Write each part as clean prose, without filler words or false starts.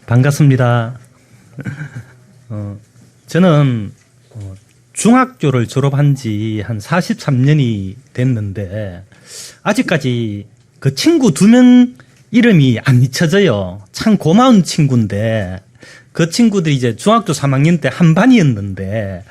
반갑습니다. 저는 중학교를 졸업한 지 한 43년이 됐는데 아직까지 그 친구 2명 이름이 안 잊혀져요. 참 고마운 친구인데 그 친구들이 이제 중학교 3학년 때 한 반이었는데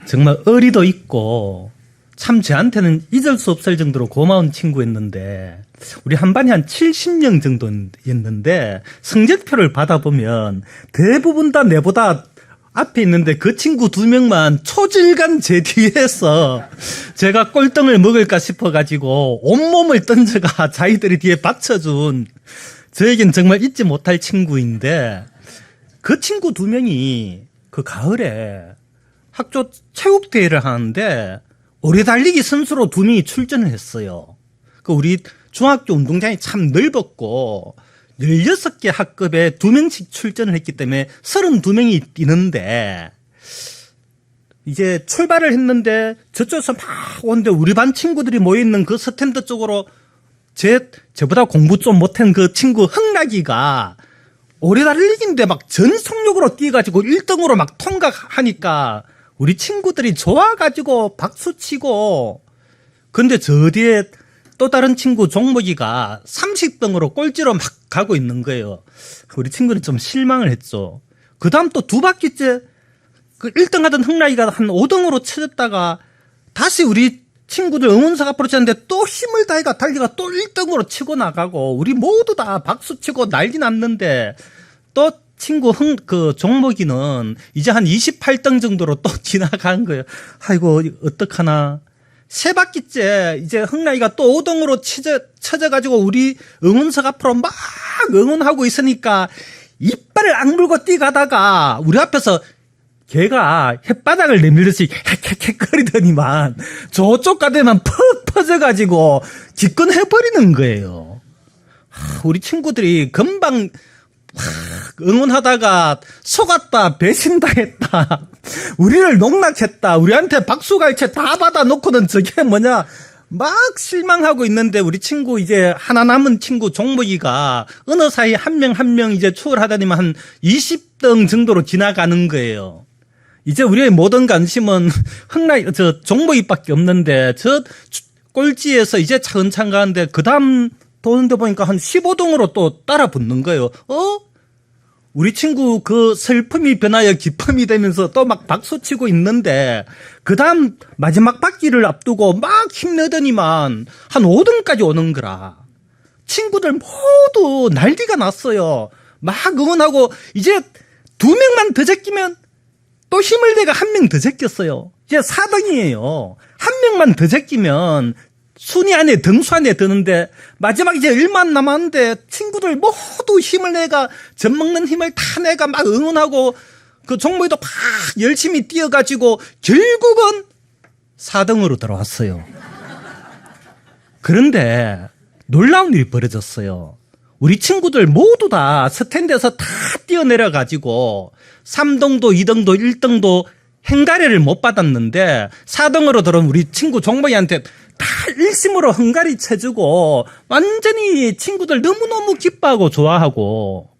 정말 의리도 있고 참 저한테는 잊을 수 없을 정도로 고마운 친구였는데 우리 한 반이 한 70명 정도였는데 성적표를 받아보면 대부분 다 내보다 앞에 있는데 그 친구 2명만 초질간 제 뒤에서 제가 꼴등을 먹을까 싶어가지고 온몸을 던져가 자기들이 뒤에 받쳐준 저에겐 정말 잊지 못할 친구인데 그 친구 2명이 그 가을에 학교 체육대회를 하는데 오래 달리기 선수로 2명이 출전을 했어요. 그 우리 중학교 운동장이 참 넓었고 16개 학급에 2명씩 출전을 했기 때문에 32명이 뛰는데 이제 출발을 했는데 저쪽에서 막 오는데 우리 반 친구들이 모여있는 그 스탠드 쪽으로 저보다 공부 좀 못한 그 친구 흥락이가 오래 달리기인데 막 전속력으로 뛰어가지고 1등으로 막 통과하니까 우리 친구들이 좋아가지고 박수치고 근데 저 뒤에 또 다른 친구 종목이가 30등으로 꼴찌로 막 가고 있는 거예요. 우리 친구는 좀 실망을 했죠. 그 다음 또 2바퀴째 그 1등 하던 흥라이가 한 5등으로 쳐졌다가 다시 우리 친구들 응원석 앞으로 쳤는데 또 힘을 다해가 달리가 또 1등으로 치고 나가고 우리 모두 다 박수치고 난리 났는데 또 친구 그 종목이는 이제 한 28등 정도로 또 지나간 거예요. 아이고 어떡하나. 3바퀴째 이제 흥라이가 또 5등으로 쳐져가지고 우리 응원석 앞으로 막 응원하고 있으니까 이빨을 악물고 뛰가다가 우리 앞에서 걔가 혓바닥을 내밀듯이 헥헥헥거리더니만 저쪽 가대만 퍽 퍼져가지고 기권해버리는 거예요. 우리 친구들이 금방 응원하다가 속았다 배신당했다 우리를 농락했다 우리한테 박수갈채 다 받아놓고는 저게 뭐냐 막 실망하고 있는데 우리 친구 이제 하나 남은 친구 종목이가 어느 사이 한 명 이제 추월하다니만 한 20등 정도로 지나가는 거예요. 이제 우리의 모든 관심은 저 종목이밖에 없는데 저 꼴찌에서 이제 차근차근 가는데 그 다음 도는데 보니까 한 15등으로 또 따라 붙는 거예요. 우리 친구 그 슬픔이 변하여 기쁨이 되면서 또 막 박수치고 있는데 그 다음 마지막 바퀴를 앞두고 막 힘내더니만 한 5등까지 오는 거라. 친구들 모두 난리가 났어요. 막 응원하고 이제 2명만 더 제끼면 또 힘을 내가 1명 더 제꼈어요. 이제 4등이에요. 1명만 더 제끼면 순위 안에 등수 안에 드는데 마지막 이제 1만 남았는데 친구들 모두 힘을 내가 젖먹는 힘을 다 내가 막 응원하고 그 종목이도 막 열심히 뛰어가지고 결국은 4등으로 들어왔어요. 그런데 놀라운 일이 벌어졌어요. 우리 친구들 모두 다 스탠드에서 다 뛰어내려가지고 3등도 2등도 1등도 행가래를 못 받았는데 4등으로 들어온 우리 친구 종목이한테 다 일심으로 헝가리 쳐주고 완전히 친구들 너무너무 기뻐하고 좋아하고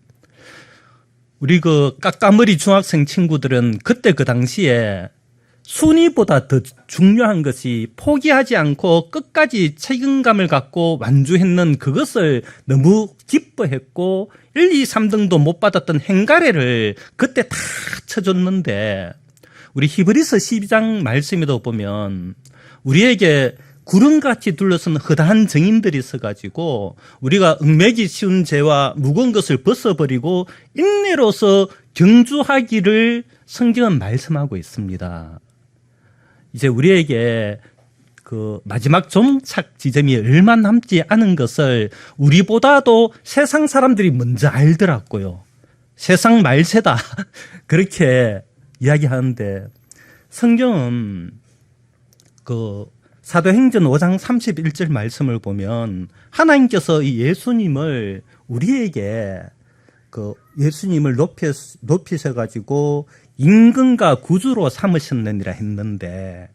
우리 그 까까머리 중학생 친구들은 그때 그 당시에 순위보다 더 중요한 것이 포기하지 않고 끝까지 책임감을 갖고 완주했는 그것을 너무 기뻐했고 1, 2, 3등도 못 받았던 행가래를 그때 다 쳐줬는데 우리 히브리서 12장 말씀에도 보면 우리에게 구름같이 둘러선 허다한 정인들이 있어가지고 우리가 얽매기 쉬운 죄와 무거운 것을 벗어버리고 인내로서 경주하기를 성경은 말씀하고 있습니다. 이제 우리에게 그 마지막 종착 지점이 얼마 남지 않은 것을 우리보다도 세상 사람들이 먼저 알더라고요. 세상 말세다 그렇게 이야기하는데 성경은 그 사도행전 5장 31절 말씀을 보면 하나님께서 이 예수님을 우리에게 그 예수님을 높이셔가지고 임금과 구주로 삼으셨느니라 했는데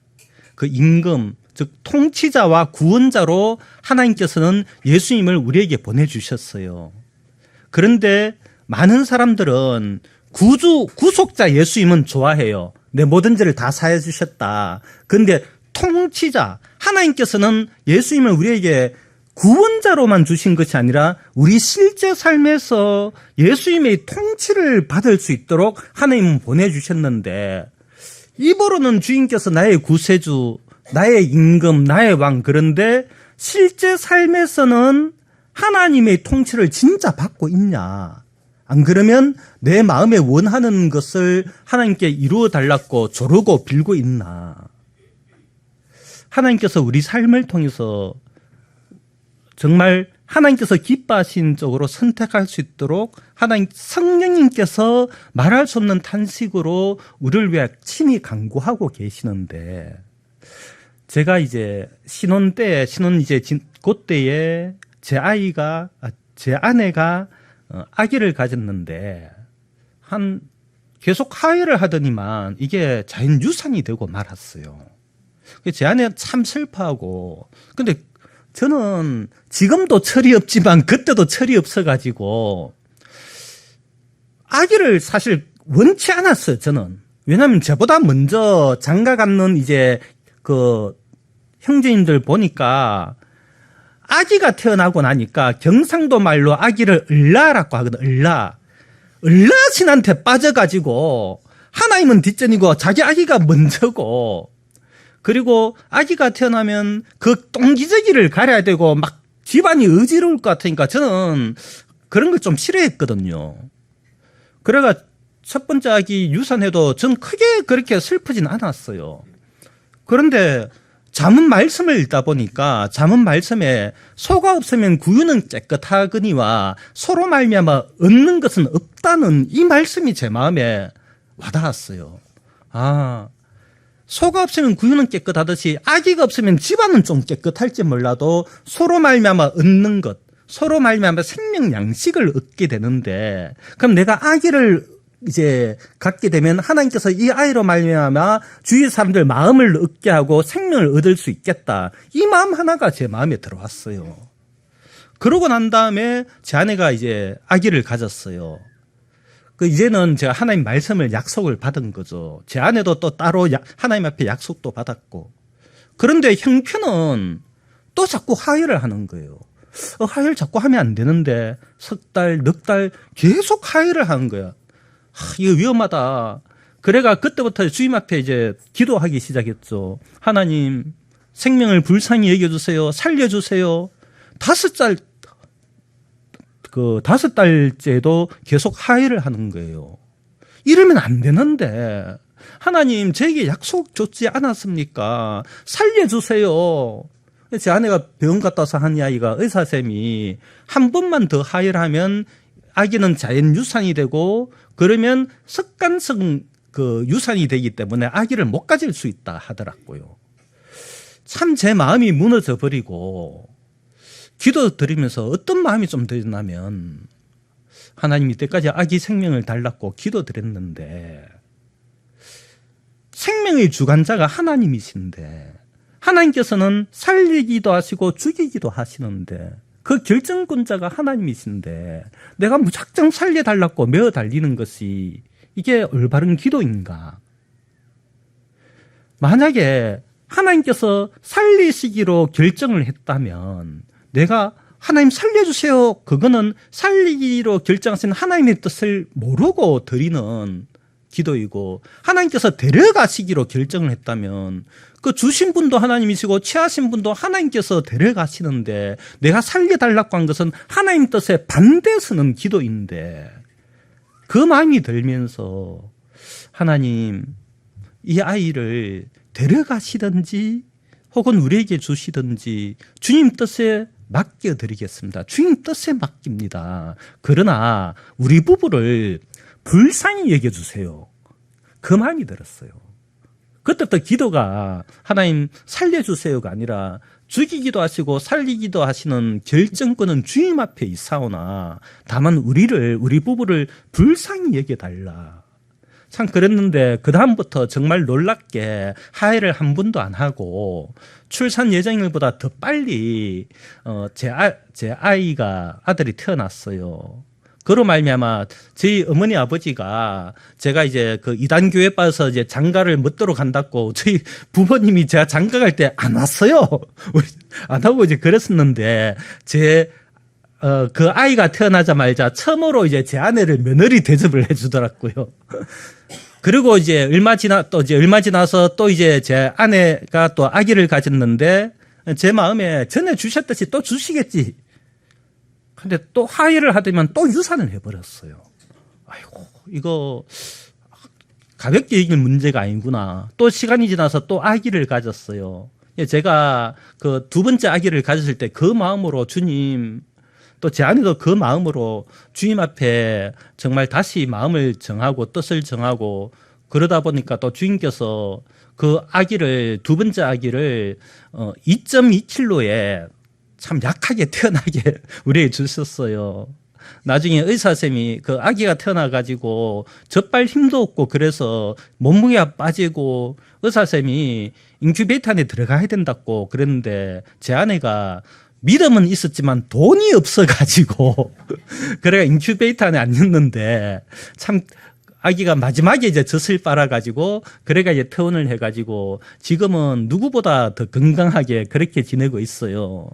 그 임금 즉 통치자와 구원자로 하나님께서는 예수님을 우리에게 보내주셨어요. 그런데 많은 사람들은 구속자 예수님은 좋아해요. 내 모든 죄를 다 사해 주셨다. 근데 통치자 하나님께서는 예수님을 우리에게 구원자로만 주신 것이 아니라 우리 실제 삶에서 예수님의 통치를 받을 수 있도록 하나님은 보내주셨는데, 입으로는 주인께서 나의 구세주, 나의 임금, 나의 왕, 그런데 실제 삶에서는 하나님의 통치를 진짜 받고 있냐? 안 그러면 내 마음에 원하는 것을 하나님께 이루어 달라고 조르고 빌고 있나? 하나님께서 우리 삶을 통해서 정말 하나님께서 기뻐하신 쪽으로 선택할 수 있도록 하나님 성령님께서 말할 수 없는 탄식으로 우리를 위해 친히 간구하고 계시는데, 제가 이제 신혼 이제 그때에 제 아내가 아기를 가졌는데 계속 하회를 하더니만 이게 자연 유산이 되고 말았어요. 제 아내가 참 슬퍼하고, 근데 저는 지금도 철이 없지만 그때도 철이 없어가지고 아기를 사실 원치 않았어요, 저는. 왜냐하면 저보다 먼저 장가 갔는 이제 그 형제님들 보니까 아기가 태어나고 나니까 경상도 말로 아기를 을라라고 하거든, 을라. 을라신한테 빠져가지고 하나님은 뒷전이고 자기 아기가 먼저고, 그리고 아기가 태어나면 그 똥기저귀를 가려야 되고 막 집안이 어지러울 것 같으니까 저는 그런 걸 좀 싫어했거든요. 그래가 첫 번째 아기 유산해도 전 크게 그렇게 슬프진 않았어요. 그런데 잠언 말씀을 읽다 보니까 잠언 말씀에 소가 없으면 구유는 깨끗하거니와 소로 말미암아 얻는 것은 없다는 이 말씀이 제 마음에 와닿았어요. 소가 없으면 구유는 깨끗하듯이 아기가 없으면 집안은 좀 깨끗할지 몰라도 소로 말미암아 얻는 것, 소로 말미암아 생명 양식을 얻게 되는데, 그럼 내가 아기를 이제 갖게 되면 하나님께서 이 아이로 말미암아 주위 사람들 마음을 얻게 하고 생명을 얻을 수 있겠다. 이 마음 하나가 제 마음에 들어왔어요. 그러고 난 다음에 제 아내가 이제 아기를 가졌어요. 이제는 제가 하나님 말씀을 약속을 받은 거죠. 제 아내도 또 따로 하나님 앞에 약속도 받았고. 그런데 형편은 또 자꾸 하회를 하는 거예요. 하회를 자꾸 하면 안 되는데 석 달, 넉 달 계속 하회를 하는 거야. 이거 위험하다. 그래가 그때부터 주님 앞에 이제 기도하기 시작했죠. 하나님, 생명을 불쌍히 여겨주세요. 살려주세요. 5달째도 계속 하회를 하는 거예요. 이러면 안 되는데, 하나님, 저에게 약속 줬지 않았습니까? 살려주세요. 제 아내가 병원 갔다 와서 한 이야기가, 의사쌤이 한 번만 더 하회를 하면 아기는 자연 유산이 되고, 그러면 습관성 유산이 되기 때문에 아기를 못 가질 수 있다 하더라고요. 참 제 마음이 무너져 버리고, 기도 드리면서 어떤 마음이 좀 드냐면, 하나님 이때까지 아기 생명을 달라고 기도 드렸는데, 생명의 주관자가 하나님이신데, 하나님께서는 살리기도 하시고 죽이기도 하시는데, 그 결정권자가 하나님이신데 내가 무작정 살려달라고 메어 달리는 것이 이게 올바른 기도인가? 만약에 하나님께서 살리시기로 결정을 했다면 내가 하나님 살려주세요, 그거는 살리기로 결정하신 하나님의 뜻을 모르고 드리는 기도이고, 하나님께서 데려가시기로 결정을 했다면 그 주신 분도 하나님이시고 취하신 분도 하나님께서 데려가시는데 내가 살려달라고 한 것은 하나님 뜻에 반대서는 기도인데, 그 마음이 들면서 하나님, 이 아이를 데려가시든지 혹은 우리에게 주시든지 주님 뜻에 맡겨드리겠습니다. 주님 뜻에 맡깁니다. 그러나 우리 부부를 불쌍히 여겨주세요. 그 마음이 들었어요. 그때부터 기도가 하나님 살려주세요가 아니라 죽이기도 하시고 살리기도 하시는 결정권은 주님 앞에 있사오나 다만 우리 부부를 불쌍히 여겨달라. 참 그랬는데 그 다음부터 정말 놀랍게 하회를 한 번도 안 하고 출산 예정일보다 더 빨리 제 아들이 태어났어요. 그로 말미암아 저희 어머니 아버지가 제가 이제 그 이단 교회 빠져서 이제 장가를 못도록 간다고 저희 부모님이 제가 장가 갈 때 안 왔어요. 안 하고 이제 그랬었는데 그 아이가 태어나자마자 처음으로 이제 제 아내를 며느리 대접을 해주더라고요. 그리고 이제 얼마 지나서 또 이제 제 아내가 또 아기를 가졌는데 제 마음에 전에 주셨듯이 또 주시겠지. 근데 또 화해를 하더니 또 유산을 해버렸어요. 아이고, 이거 가볍게 얘기할 문제가 아니구나. 또 시간이 지나서 또 아기를 가졌어요. 제가 그 두 번째 아기를 가졌을 때 그 마음으로 주님, 또 제 아내도 그 마음으로 주님 앞에 정말 다시 마음을 정하고 뜻을 정하고 그러다 보니까 또 주님께서 그 아기를, 두 번째 아기를 2.2kg에 참 약하게 태어나게 우리에게 주셨어요. 나중에 의사쌤이 그 아기가 태어나가지고 젖발 힘도 없고 그래서 몸무게가 빠지고 의사쌤이 인큐베이터 안에 들어가야 된다고 그랬는데 제 아내가 믿음은 있었지만 돈이 없어가지고 그래가 인큐베이터 안에 안 넣는데 참 아기가 마지막에 이제 젖을 빨아가지고 그래가 이제 퇴원을 해가지고 지금은 누구보다 더 건강하게 그렇게 지내고 있어요.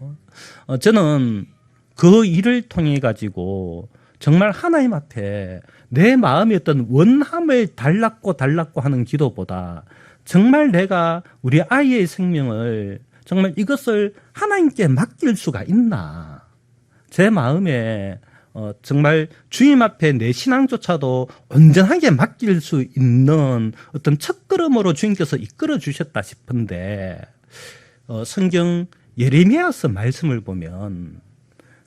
저는 그 일을 통해 가지고 정말 하나님 앞에 내 마음의 어떤 원함을 달랐고 하는 기도보다 정말 내가 우리 아이의 생명을 정말 이것을 하나님께 맡길 수가 있나. 제 마음에 정말 주님 앞에 내 신앙조차도 온전하게 맡길 수 있는 어떤 첫걸음으로 주님께서 이끌어 주셨다 싶은데 성경 예레미야서 말씀을 보면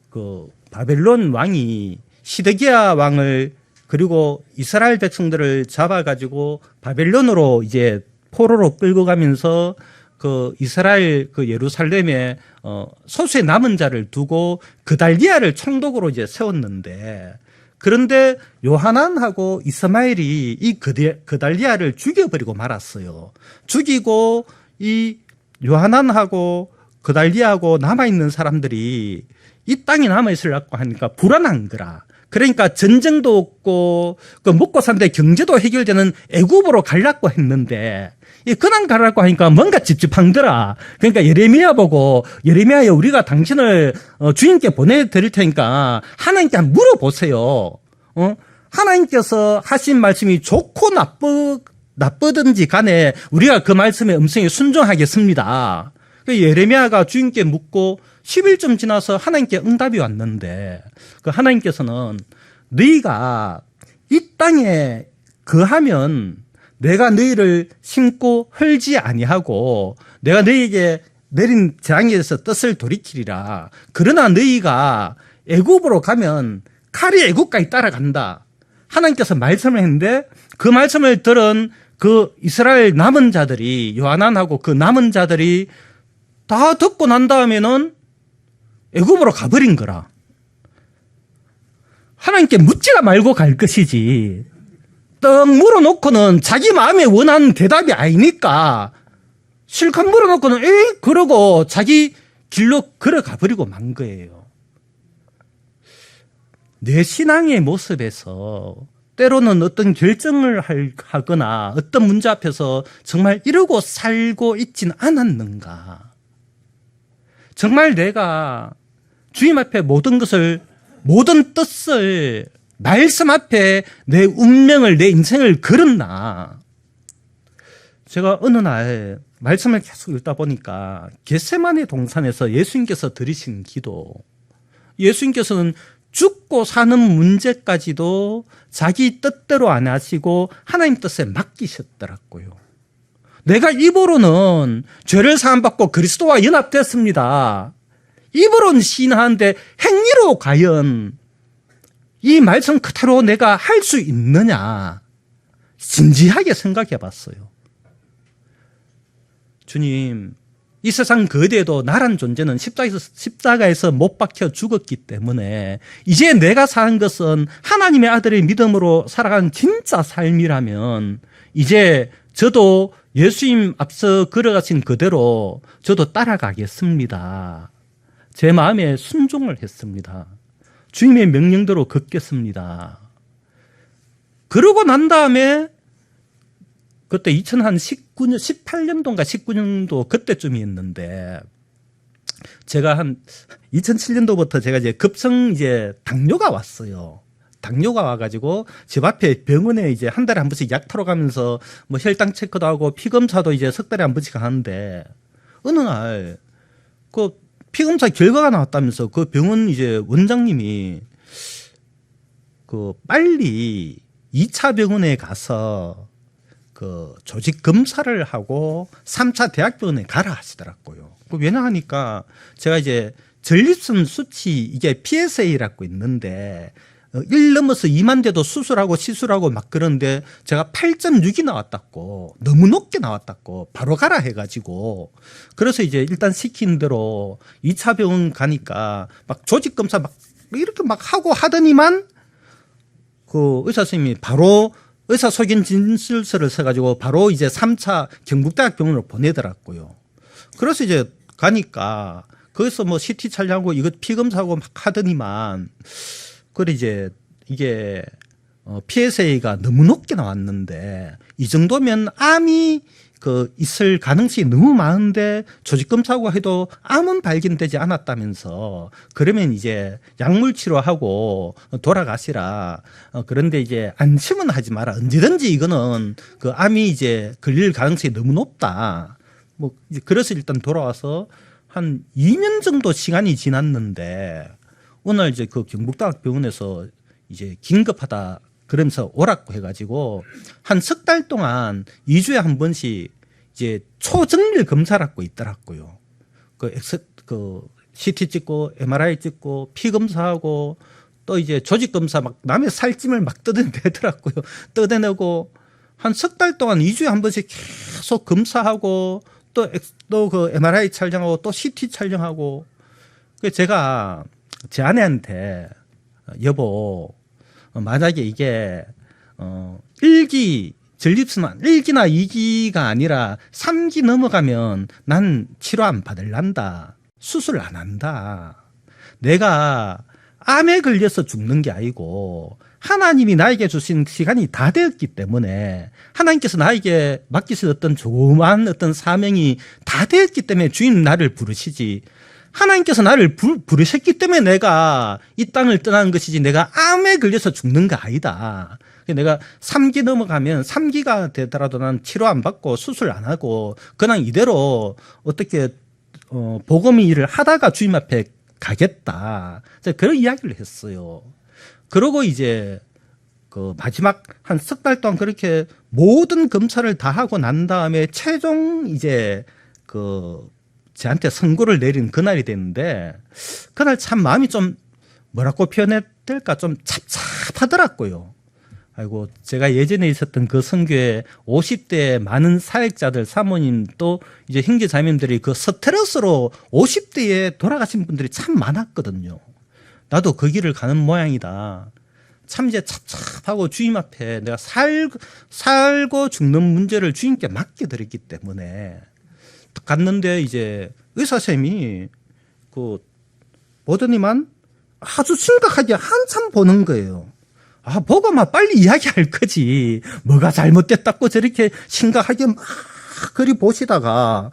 그 바벨론 왕이 시드기야 왕을 그리고 이스라엘 백성들을 잡아가지고 바벨론으로 이제 포로로 끌고 가면서 그 이스라엘 그 예루살렘에 소수의 남은 자를 두고 그달리아를 총독으로 이제 세웠는데 그런데 요하난하고 이스마엘이 이 그달리아를 죽여버리고 말았어요. 죽이고 이 요하난하고 그달리아하고 남아있는 사람들이 이 땅에 남아있으려고 하니까 불안한 거라. 그러니까 전쟁도 없고 그 먹고 사는데 경제도 해결되는 애굽으로 가려고 했는데 이 그냥 가려고 하니까 뭔가 찝찝한더라. 그러니까 예레미야 보고 예레미야여 우리가 당신을 주님께 보내드릴 테니까 하나님께 한번 물어보세요. 하나님께서 하신 말씀이 좋고 나쁘든지 간에 우리가 그 말씀의 음성에 순종하겠습니다. 예레미야가 주님께 묻고 10일쯤 지나서 하나님께 응답이 왔는데 그 하나님께서는 너희가 이 땅에 거하면 내가 너희를 심고 헐지 아니하고 내가 너희에게 내린 재앙에서 뜻을 돌이키리라. 그러나 너희가 애굽으로 가면 칼이 애굽까지 따라간다. 하나님께서 말씀을 했는데 그 말씀을 들은 그 이스라엘 남은 자들이 요하난하고 그 남은 자들이 다 듣고 난 다음에는 애굽으로 가버린 거라. 하나님께 묻지가 말고 갈 것이지. 떡 물어놓고는 자기 마음에 원하는 대답이 아니니까 실컷 물어놓고는 에이 그러고 자기 길로 걸어가 버리고 만 거예요. 내 신앙의 모습에서 때로는 어떤 결정을 하거나 어떤 문제 앞에서 정말 이러고 살고 있진 않았는가. 정말 내가 주님 앞에 모든 뜻을 말씀 앞에 내 운명을 내 인생을 걸었나. 제가 어느 날 말씀을 계속 읽다 보니까 겟세마네 동산에서 예수님께서 드리신 기도, 예수님께서는 죽고 사는 문제까지도 자기 뜻대로 안 하시고 하나님 뜻에 맡기셨더라고요. 내가 입으로는 죄를 사함받고 그리스도와 연합됐습니다. 입으로는 시인하는데 행위로 과연 이 말씀 그대로 내가 할 수 있느냐 진지하게 생각해 봤어요. 주님, 이 세상 그대에도 나란 존재는 십자가에서 못 박혀 죽었기 때문에 이제 내가 사는 것은 하나님의 아들의 믿음으로 살아가는 진짜 삶이라면 이제 저도 예수님 앞서 걸어가신 그대로 저도 따라가겠습니다. 제 마음에 순종을 했습니다. 주님의 명령대로 걷겠습니다. 그러고 난 다음에 그때 2019년, 18년도인가 19년도 그때쯤이었는데 제가 한 2007년도부터 제가 이제 급성 이제 당뇨가 왔어요. 당뇨가 와가지고 집 앞에 병원에 이제 한 달에 한 번씩 약 타러 가면서 뭐 혈당 체크도 하고 피 검사도 이제 석 달에 한 번씩 하는데 어느 날 그 피 검사 결과가 나왔다면서 그 병원 이제 원장님이 그 빨리 2차 병원에 가서 그 조직 검사를 하고 3차 대학병원에 가라 하시더라고요. 왜냐하니까 제가 이제 전립선 수치 이게 PSA라고 있는데 1 넘어서 2만 돼도 수술하고 시술하고 막 그런데 제가 8.6이 나왔다고 너무 높게 나왔다고 바로 가라 해가지고 그래서 이제 일단 시킨 대로 2차 병원 가니까 막 조직 검사 막 이렇게 막 하고 하더니만 그 의사 선생님이 바로 의사소견 진술서를 써가지고 바로 이제 3차 경북대학병원으로 보내더라고요. 그래서 이제 가니까 거기서 뭐 CT 촬영하고 이거 피 검사하고 막 하더니만 그래 이제 이게 PSA가 너무 높게 나왔는데 이 정도면 암이 그 있을 가능성이 너무 많은데 조직 검사하고 해도 암은 발견되지 않았다면서 그러면 이제 약물 치료하고 돌아가시라. 그런데 이제 안심은 하지 마라. 언제든지 이거는 그 암이 이제 걸릴 가능성이 너무 높다. 뭐 그래서 일단 돌아와서 한 2년 정도 시간이 지났는데 오늘 이제 그 경북대학병원에서 이제 긴급하다 그러면서 오라고 해가지고 한 석 달 동안 2주에 한 번씩 이제 초정밀 검사라고 있더라고요. 그 CT 찍고 MRI 찍고 피 검사하고 또 이제 조직 검사 막 남의 살찜을 막 뜯어내더라고요. 뜯어내고 한 석 달 동안 2주에 한 번씩 계속 검사하고 또 그 MRI 촬영하고 또 CT 촬영하고 제가 제 아내한테 여보 만약에 이게 1기 전립선 1기나 2기가 아니라 3기 넘어가면 난 치료 안 받을란다. 수술 안 한다. 내가 암에 걸려서 죽는 게 아니고 하나님이 나에게 주신 시간이 다 되었기 때문에 하나님께서 나에게 맡기신 어떤 조그마한 어떤 사명이 다 되었기 때문에 주님 나를 부르시지 하나님께서 나를 부르셨기 때문에 내가 이 땅을 떠나는 것이지 내가 암에 걸려서 죽는 거 아니다. 내가 3기 넘어가면 3기가 되더라도 난 치료 안 받고 수술 안 하고 그냥 이대로 어떻게 복음의 일을 하다가 주님 앞에 가겠다. 그런 이야기를 했어요. 그러고 이제 그 마지막 한 석 달 동안 그렇게 모든 검사를 다 하고 난 다음에 최종 이제 그 저한테 선고를 내린 그날이 됐는데 그날 참 마음이 좀 뭐라고 표현해야 될까 좀 찹찹하더라고요. 아이고 제가 예전에 있었던 그 선교에 50대 많은 사역자들 사모님 또 이제 형제자매들이 그 스트레스로 50대에 돌아가신 분들이 참 많았거든요. 나도 그 길을 가는 모양이다. 참 이제 찹찹하고 주님 앞에 내가 살고 죽는 문제를 주님께 맡겨드렸기 때문에 갔는데 이제 의사 쌤이 그 보더니만 아주 심각하게 한참 보는 거예요. 아, 보고 막 빨리 이야기할 거지. 뭐가 잘못됐다고 저렇게 심각하게 막 그리 보시다가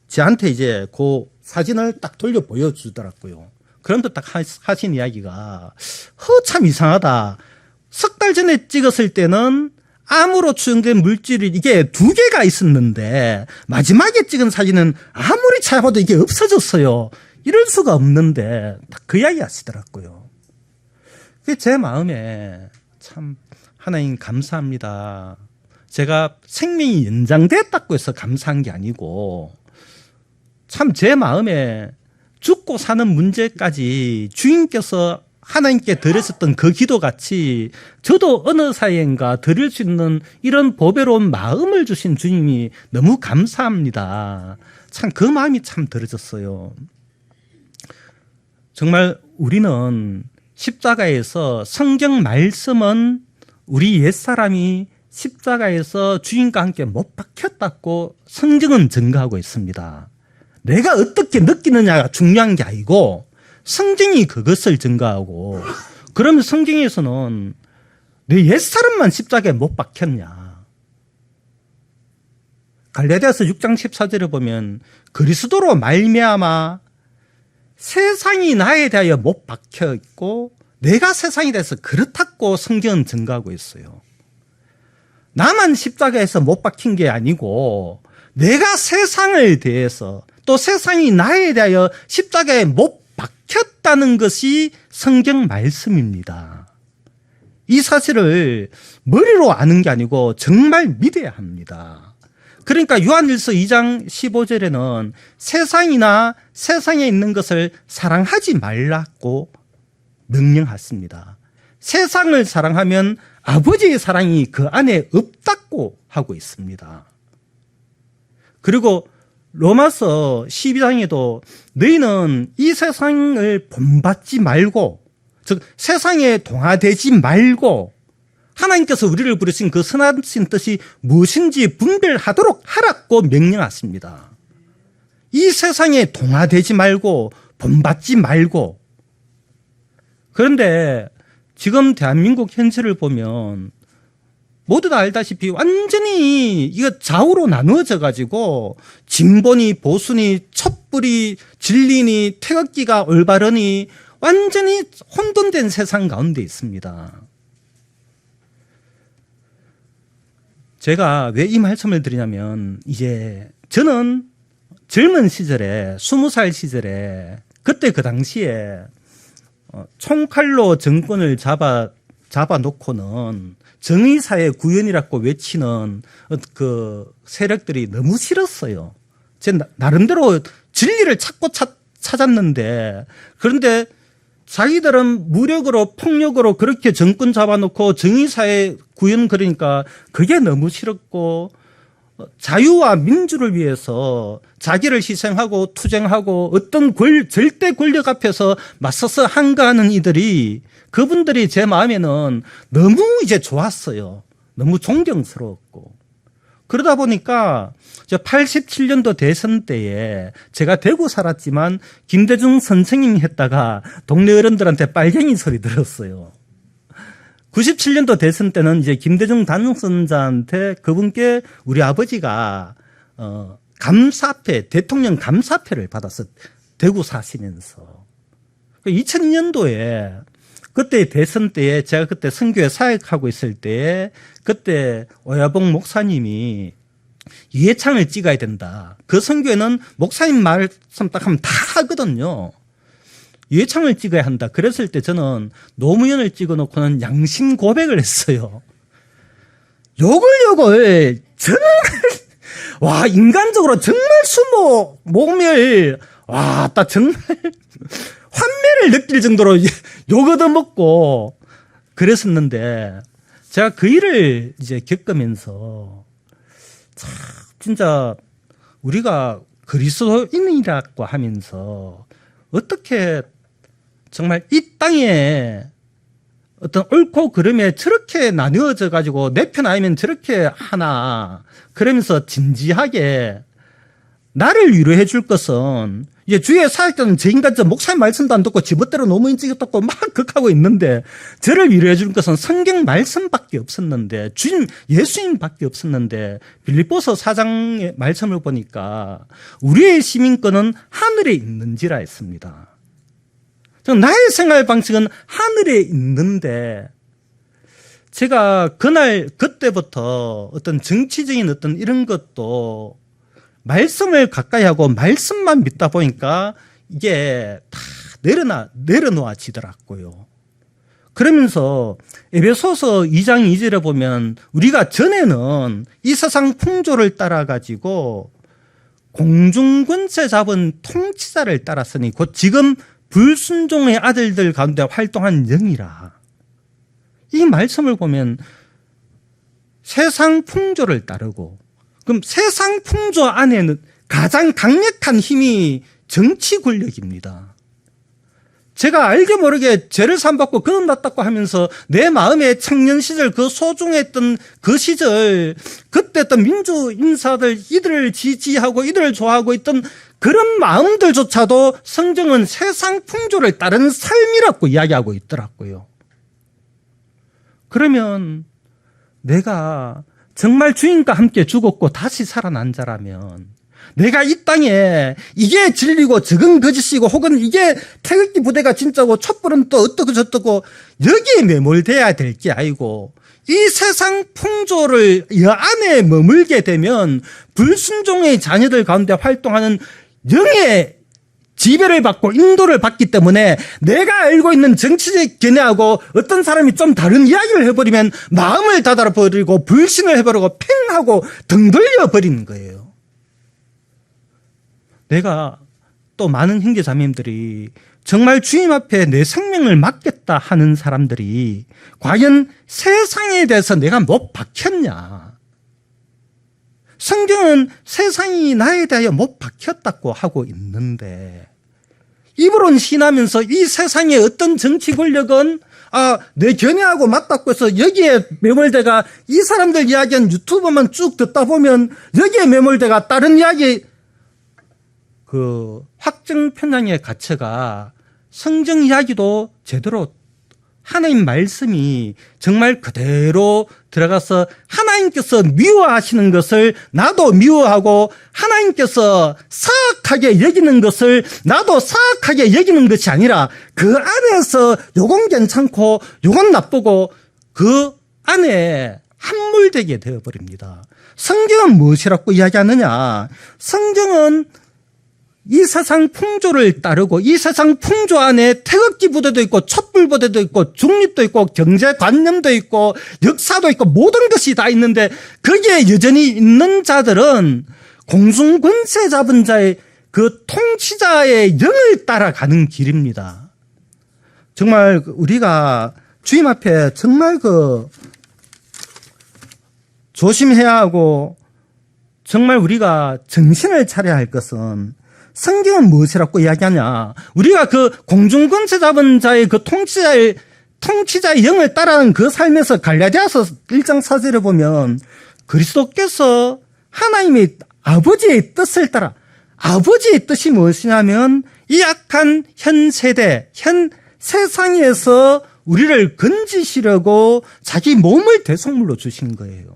저한테 이제 그 사진을 딱 돌려 보여주더라고요. 그런데 딱 하신 이야기가 참 이상하다. 석 달 전에 찍었을 때는 암으로 추정된 물질이 이게 2개가 있었는데 마지막에 찍은 사진은 아무리 찾아봐도 이게 없어졌어요. 이럴 수가 없는데 딱 그 이야기 하시더라고요. 제 마음에 참 하나님 감사합니다. 제가 생명이 연장됐다고 해서 감사한 게 아니고 참 제 마음에 죽고 사는 문제까지 주님께서 하나님께 드렸었던 그 기도같이 저도 어느 사이인가 드릴 수 있는 이런 보배로운 마음을 주신 주님이 너무 감사합니다. 참 그 마음이 참 들어졌어요. 정말 우리는 십자가에서 성경 말씀은 우리 옛사람이 십자가에서 주님과 함께 못 박혔다고 성경은 증거하고 있습니다. 내가 어떻게 느끼느냐가 중요한 게 아니고 성경이 그것을 증가하고, 그러면 성경에서는 내 옛사람만 십자가에 못 박혔냐. 갈라디아서 6장 14절에 보면 그리스도로 말미암아 세상이 나에 대하여 못 박혀 있고 내가 세상에 대해서 그렇다고 성경은 증가하고 있어요. 나만 십자가에서 못 박힌 게 아니고 내가 세상을 대해서 또 세상이 나에 대하여 십자가에 못 박혔다는 것이 성경 말씀입니다. 이 사실을 머리로 아는 게 아니고 정말 믿어야 합니다. 그러니까 요한일서 2장 15절에는 세상이나 세상에 있는 것을 사랑하지 말라고 명령했습니다. 세상을 사랑하면 아버지의 사랑이 그 안에 없다고 하고 있습니다. 그리고 로마서 12장에도 너희는 이 세상을 본받지 말고, 즉 세상에 동화되지 말고 하나님께서 우리를 부르신 그 선하신 뜻이 무엇인지 분별하도록 하라고 명령하십니다. 이 세상에 동화되지 말고 본받지 말고. 그런데 지금 대한민국 현실을 보면 모두 다 알다시피 완전히 이거 좌우로 나누어져 가지고 진보니 보수니 촛불이 진리니 태극기가 올바르니 완전히 혼돈된 세상 가운데 있습니다. 제가 왜 이 말씀을 드리냐면, 이제 저는 젊은 시절에 20살 시절에 그때 그 당시에 총칼로 정권을 잡아놓고는 정의사회 구현이라고 외치는 그 세력들이 너무 싫었어요. 제 나름대로 진리를 찾았는데, 그런데 자기들은 무력으로 폭력으로 그렇게 정권 잡아놓고 정의사회 구현, 그러니까 그게 너무 싫었고, 자유와 민주를 위해서 자기를 희생하고 투쟁하고 어떤 절대 권력 앞에서 맞서서 한가하는 이들이, 그분들이 제 마음에는 너무 이제 좋았어요. 너무 존경스러웠고. 그러다 보니까 87년도 대선 때에 제가 대구 살았지만 김대중 선생님이 했다가 동네 어른들한테 빨갱이 소리 들었어요. 97년도 대선 때는 이제 김대중 당선자한테 그분께 우리 아버지가 감사패, 대통령 감사패를 받았어. 대구 사시면서. 2000년도에 그때 대선 때에 제가 그때 선교회 사역하고 있을 때에 그때 오야봉 목사님이 유해창을 찍어야 된다. 그 선교회는 목사님 말씀 딱 하면 다 하거든요. 유해창을 찍어야 한다. 그랬을 때 저는 노무현을 찍어놓고는 양심 고백을 했어요. 요걸 정말 와, 인간적으로 정말 수모 목멸, 와, 딱 정말 환멸을 느낄 정도로 욕 얻어먹고 그랬었는데, 제가 그 일을 이제 겪으면서 참 진짜 우리가 그리스도인이라고 하면서 어떻게 정말 이 땅에 어떤 옳고 그름에 저렇게 나뉘어져 가지고 내 편 아니면 저렇게 하나, 그러면서 진지하게 나를 위로해 줄 것은, 이제 주위에 사역자는 제 인간적 목사님 말씀도 안 듣고 지멋대로 노무현 찍었다고 막 극하고 있는데, 저를 위로해 줄 것은 성경 말씀밖에 없었는데, 주님 예수님밖에 없었는데, 빌립보서 4장의 말씀을 보니까 우리의 시민권은 하늘에 있는지라 했습니다. 나의 생활 방식은 하늘에 있는데, 제가 그때부터 어떤 정치적인 어떤 이런 것도 말씀을 가까이 하고 말씀만 믿다 보니까 이게 다 내려놓아지더라고요. 그러면서 에베소서 2장 2절에 보면 우리가 전에는 이 세상 풍조를 따라가지고 공중권세 잡은 통치자를 따랐으니 곧 지금 불순종의 아들들 가운데 활동한 영이라. 이 말씀을 보면 세상 풍조를 따르고, 그럼 세상 풍조 안에는 가장 강력한 힘이 정치 권력입니다. 제가 알게 모르게 죄를 삼받고 거듭났다고 하면서 내 마음의 청년 시절 그 소중했던 그 시절 그때 어떤 민주 인사들 이들을 지지하고 이들을 좋아하고 있던 그런 마음들조차도 성경은 세상 풍조를 따르는 삶이라고 이야기하고 있더라고요. 그러면 내가 정말 주인과 함께 죽었고 다시 살아난 자라면 내가 이 땅에 이게 진리고 저건 거짓이고 혹은 이게 태극기 부대가 진짜고 촛불은 또 어떻고 저떻고 여기에 매몰돼야 될 게 아니고 이 세상 풍조를 여 안에 머물게 되면 불순종의 자녀들 가운데 활동하는 영의 지배를 받고 인도를 받기 때문에 내가 알고 있는 정치적 견해하고 어떤 사람이 좀 다른 이야기를 해버리면 마음을 닫아버리고 불신을 해버리고 팽하고 등 돌려버리는 거예요. 내가 또 많은 형제자매님들이 정말 주님 앞에 내 생명을 맡겠다 하는 사람들이 과연 세상에 대해서 내가 못 박혔냐? 성경은 세상이 나에 대하여 못 박혔다고 하고 있는데 입으로는 신하면서 이 세상의 어떤 정치 권력은 내 견해하고 맞다고 해서 여기에 매몰돼가 이 사람들 이야기한 유튜브만 쭉 듣다 보면 여기에 매몰돼가 다른 이야기 그 확증 편향의 가치가 성경 이야기도 제대로 하나님 말씀이 정말 그대로 들어가서 하나님께서 미워하시는 것을 나도 미워하고 하나님께서 사악하게 여기는 것을 나도 사악하게 여기는 것이 아니라 그 안에서 요건 괜찮고 요건 나쁘고 그 안에 함몰되게 되어버립니다. 성경은 무엇이라고 이야기하느냐? 성경은 이 세상 풍조를 따르고 이 세상 풍조 안에 태극기 부대도 있고 촛불 부대도 있고 중립도 있고 경제관념도 있고 역사도 있고 모든 것이 다 있는데 거기에 여전히 있는 자들은 공중권세 잡은 자의 그 통치자의 영을 따라가는 길입니다. 정말 우리가 주님 앞에 정말 조심해야 하고 정말 우리가 정신을 차려야 할 것은 성경은 무엇이라고 이야기하냐? 우리가 그 공중권세 잡은 자의 그 통치자의 영을 따라하는 그 삶에서 갈라디아서 1장 4절에 보면 그리스도께서 하나님의 아버지의 뜻을 따라 아버지의 뜻이 무엇이냐면 이 악한 현 세대, 현 세상에서 우리를 건지시려고 자기 몸을 대속물로 주신 거예요.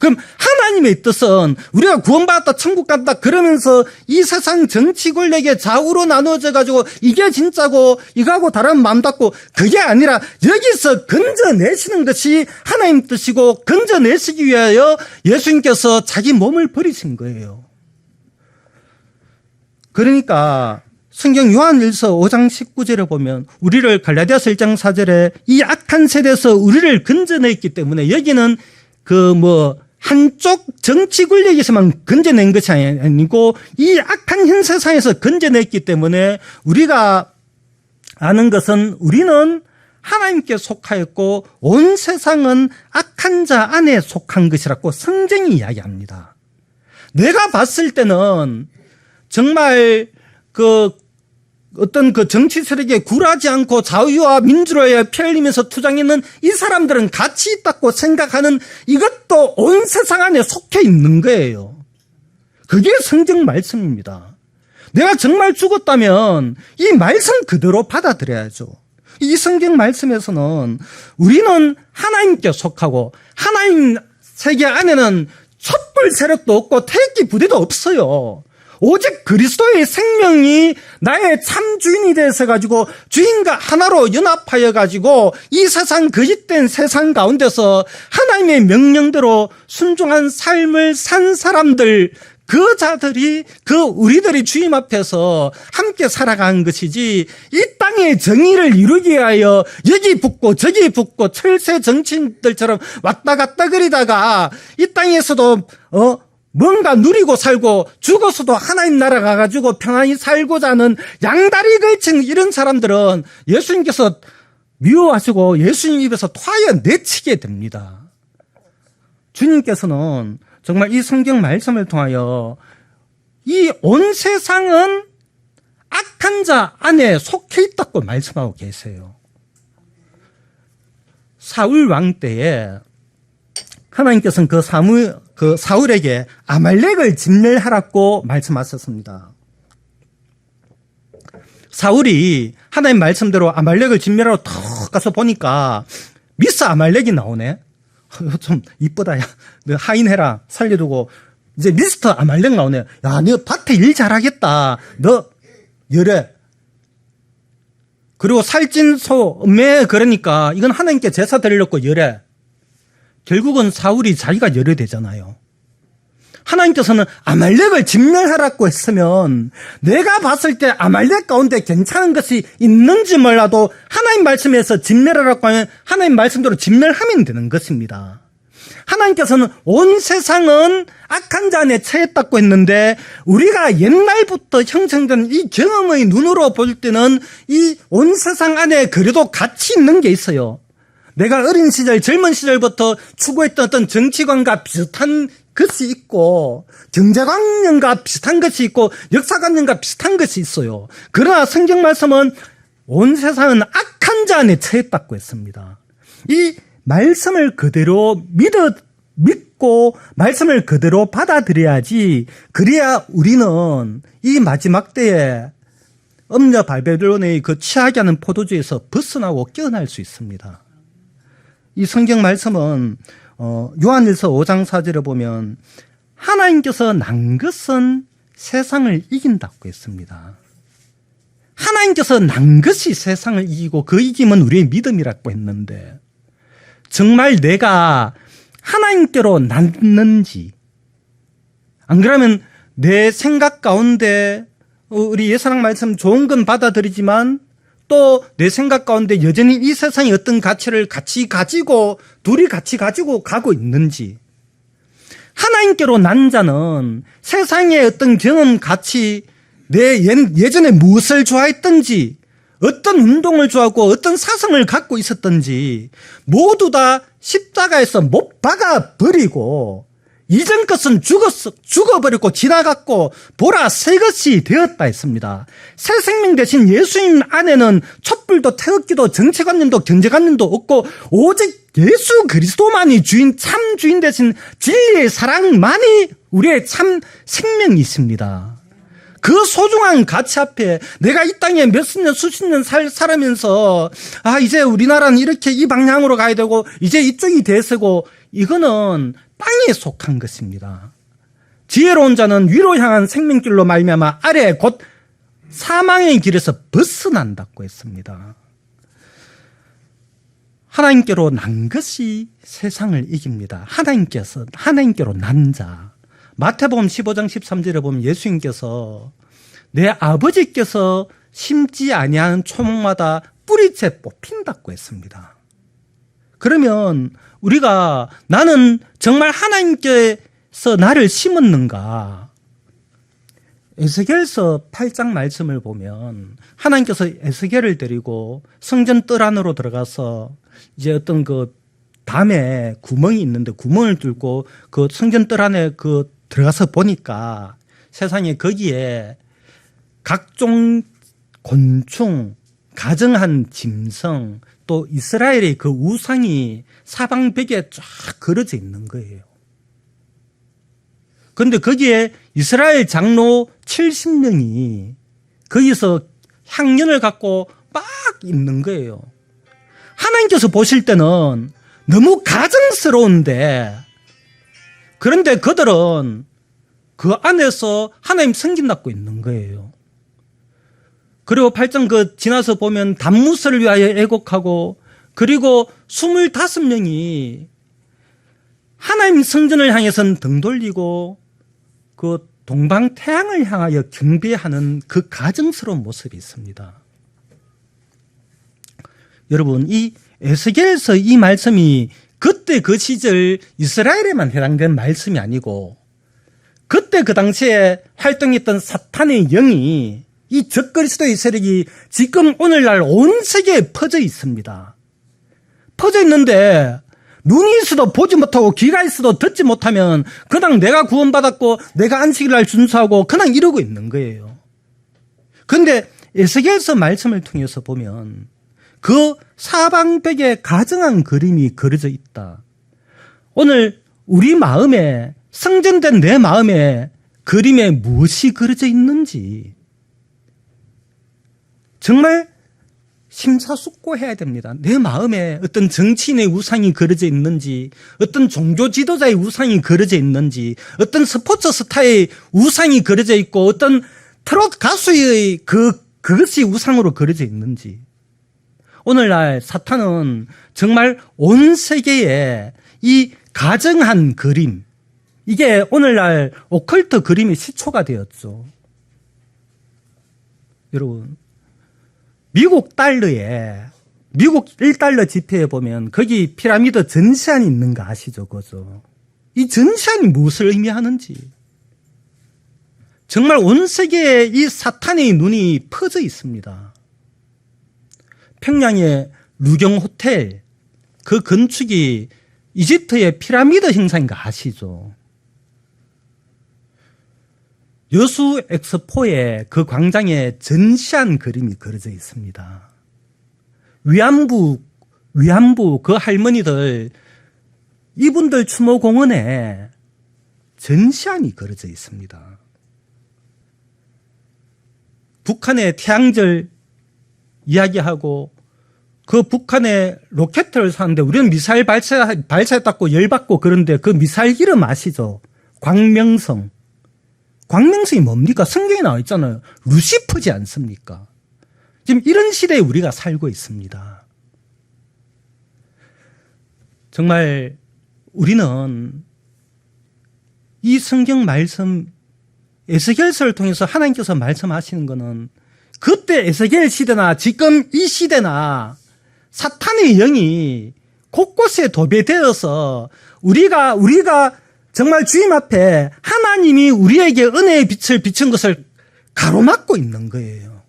그럼 하나님의 뜻은 우리가 구원받았다 천국 간다 그러면서 이 세상 정치 권력의 좌우로 나누어져 가지고 이게 진짜고 이거하고 다른 마음 닫고 그게 아니라 여기서 건져내시는 것이 하나님 뜻이고 건져내시기 위하여 예수님께서 자기 몸을 버리신 거예요. 그러니까 성경 요한일서 5장 19절에 보면 우리를 갈라디아서 1장 4절에 이 악한 세대에서 우리를 건져냈기 때문에 여기는 한쪽 정치 권력에서만 건져낸 것이 아니고 이 악한 현 세상에서 건져냈기 때문에 우리가 아는 것은 우리는 하나님께 속하였고 온 세상은 악한 자 안에 속한 것이라고 성경이 이야기합니다. 내가 봤을 때는 정말 어떤 정치 세력에 굴하지 않고 자유와 민주로에 피 흘리면서 투쟁하는 이 사람들은 가치 있다고 생각하는 이것도 온 세상 안에 속해 있는 거예요. 그게 성경 말씀입니다. 내가 정말 죽었다면 이 말씀 그대로 받아들여야죠. 이 성경 말씀에서는 우리는 하나님께 속하고 하나님 세계 안에는 촛불 세력도 없고 태극기 부대도 없어요. 오직 그리스도의 생명이 나의 참 주인이 되어서 가지고 주인과 하나로 연합하여 가지고 이 세상 거짓된 세상 가운데서 하나님의 명령대로 순종한 삶을 산 사람들 그 자들이 우리들이 주님 앞에서 함께 살아가는 것이지 이 땅의 정의를 이루기 위하여 여기 붙고 저기 붙고 철새 정치인들처럼 왔다 갔다 그리다가 이 땅에서도 뭔가 누리고 살고 죽어서도 하나님 나라 가가지고 평안히 살고자 하는 양다리 걸친 이런 사람들은 예수님께서 미워하시고 예수님 입에서 토하여 내치게 됩니다. 주님께서는 정말 이 성경 말씀을 통하여 이 온 세상은 악한 자 안에 속해 있다고 말씀하고 계세요. 사울 왕 때에 하나님께서는 그 사울에게 아말렉을 진멸하라고 말씀하셨습니다. 사울이 하나님 말씀대로 아말렉을 진멸하러 턱 가서 보니까 미스 아말렉이 나오네. 좀 이쁘다. 야, 너 하인해라. 살려두고 이제 미스터 아말렉 나오네. 야, 너 밭에 일 잘하겠다. 너 열애. 그리고 살찐 소, 그러니까 이건 하나님께 제사 드리려고 열애. 결국은 사울이 자기가 열애되잖아요. 하나님께서는 아말렉을 진멸하라고 했으면 내가 봤을 때 아말렉 가운데 괜찮은 것이 있는지 몰라도 하나님 말씀에서 진멸하라고 하면 하나님 말씀대로 진멸하면 되는 것입니다. 하나님께서는 온 세상은 악한 자 안에 처했다고 했는데 우리가 옛날부터 형성된 이 경험의 눈으로 볼 때는 이 온 세상 안에 그래도 가치 있는 게 있어요. 내가 어린 시절, 젊은 시절부터 추구했던 어떤 정치관과 비슷한 것이 있고 경제관념과 비슷한 것이 있고 역사관념과 비슷한 것이 있어요. 그러나 성경 말씀은 온 세상은 악한 자 안에 처했다고 했습니다. 이 말씀을 그대로 믿고 말씀을 그대로 받아들여야지, 그래야 우리는 이 마지막 때에 음녀 바벨론의 그 취하게 하는 포도주에서 벗어나고 깨어날 수 있습니다. 이 성경 말씀은 요한일서 5장 4절에 보면 하나님께서 난 것은 세상을 이긴다고 했습니다. 하나님께서 난 것이 세상을 이기고 그 이김은 우리의 믿음이라고 했는데 정말 내가 하나님께로 났는지, 안 그러면 내 생각 가운데 우리 예사랑 말씀 좋은 건 받아들이지만 또 내 생각 가운데 여전히 이 세상의 어떤 가치를 같이 가지고 둘이 같이 가지고 가고 있는지. 하나님께로 난 자는 세상의 어떤 경험 가치, 내 예전에 무엇을 좋아했던지, 어떤 운동을 좋아하고 어떤 사상을 갖고 있었던지 모두 다 십자가에서 못 박아버리고 이전 것은 죽어버리고 지나갔고 보라 새 것이 되었다 했습니다. 새 생명 대신 예수님 안에는 촛불도 태극기도 정치관념도 경제관념도 없고 오직 예수 그리스도만이 주인, 참 주인 대신 진리의 사랑만이 우리의 참 생명이십니다. 그 소중한 가치 앞에 내가 이 땅에 몇십 년 수십 년 살아면서 이제 우리나라는 이렇게 이 방향으로 가야 되고 이제 이쪽이 대세고, 이거는 땅에 속한 것입니다. 지혜로운 자는 위로 향한 생명길로 말미암아 아래 곧 사망의 길에서 벗어난다고 했습니다. 하나님께로 난 것이 세상을 이깁니다. 하나님께로 난 자. 마태복음 15장 13절에 보면 예수님께서 내 아버지께서 심지 아니하는 초목마다 뿌리째 뽑힌다고 했습니다. 그러면 우리가 나는 정말 하나님께서 나를 심었는가? 에스겔서 8장 말씀을 보면 하나님께서 에스겔을 데리고 성전 뜰 안으로 들어가서 이제 어떤 그 담에 구멍이 있는데 구멍을 뚫고 그 성전 뜰 안에 들어가서 보니까 세상에 거기에 각종 곤충, 가정한 짐승, 또 이스라엘의 그 우상이 사방벽에 쫙 걸어져 있는 거예요. 그런데 거기에 이스라엘 장로 70명이 거기서 향연을 갖고 막 있는 거예요. 하나님께서 보실 때는 너무 가증스러운데, 그런데 그들은 그 안에서 하나님 성긴 받고 있는 거예요. 그리고 8장 지나서 보면 단무스를 위하여 애곡하고, 그리고 25명이 하나님 성전을 향해서는 등 돌리고 그 동방 태양을 향하여 경배하는 그 가증스러운 모습이 있습니다. 여러분, 이 에스겔서 이 말씀이 그때 그 시절 이스라엘에만 해당된 말씀이 아니고 그때 그 당시에 활동했던 사탄의 영이, 이 적그리스도의 세력이 지금 오늘날 온 세계에 퍼져 있습니다. 퍼져 있는데 눈이 있어도 보지 못하고 귀가 있어도 듣지 못하면 그냥 내가 구원받았고 내가 안식일날 준수하고 그냥 이러고 있는 거예요. 그런데 에스겔서 말씀을 통해서 보면 그 사방벽에 가증한 그림이 그려져 있다. 오늘 우리 마음에, 성전된 내 마음에 그림에 무엇이 그려져 있는지 정말 심사숙고해야 됩니다. 내 마음에 어떤 정치인의 우상이 그려져 있는지, 어떤 종교 지도자의 우상이 그려져 있는지, 어떤 스포츠 스타의 우상이 그려져 있고, 어떤 트로트 가수의 그것이 우상으로 그려져 있는지. 오늘날 사탄은 정말 온 세계에 이 가증한 그림, 이게 오늘날 오컬트 그림의 시초가 되었죠. 여러분, 미국 달러에, 미국 1달러 지폐에 보면 거기 피라미드 전시안이 있는 거 아시죠? 그죠? 이 전시안이 무엇을 의미하는지. 정말 온 세계에 이 사탄의 눈이 퍼져 있습니다. 평양의 루경 호텔, 그 건축이 이집트의 피라미드 형상인 거 아시죠? 여수 엑스포에 그 광장에 전시한 그림이 그려져 있습니다. 위안부 그 할머니들, 이분들 추모공원에 전시안이 그려져 있습니다. 북한의 태양절 이야기하고 그 북한의 로켓을 쐈는데 우리는 미사일 발사했다고 열받고 그런데 그 미사일 이름 아시죠? 광명성. 광명성이 뭡니까? 성경에 나와 있잖아요. 루시퍼지 않습니까? 지금 이런 시대에 우리가 살고 있습니다. 정말 우리는 이 성경 말씀, 에스겔서를 통해서 하나님께서 말씀하시는 것은 그때 에스겔 시대나 지금 이 시대나 사탄의 영이 곳곳에 도배되어서 우리가 정말 주님 앞에 하나님이 우리에게 은혜의 빛을 비춘 것을 가로막고 있는 거예요.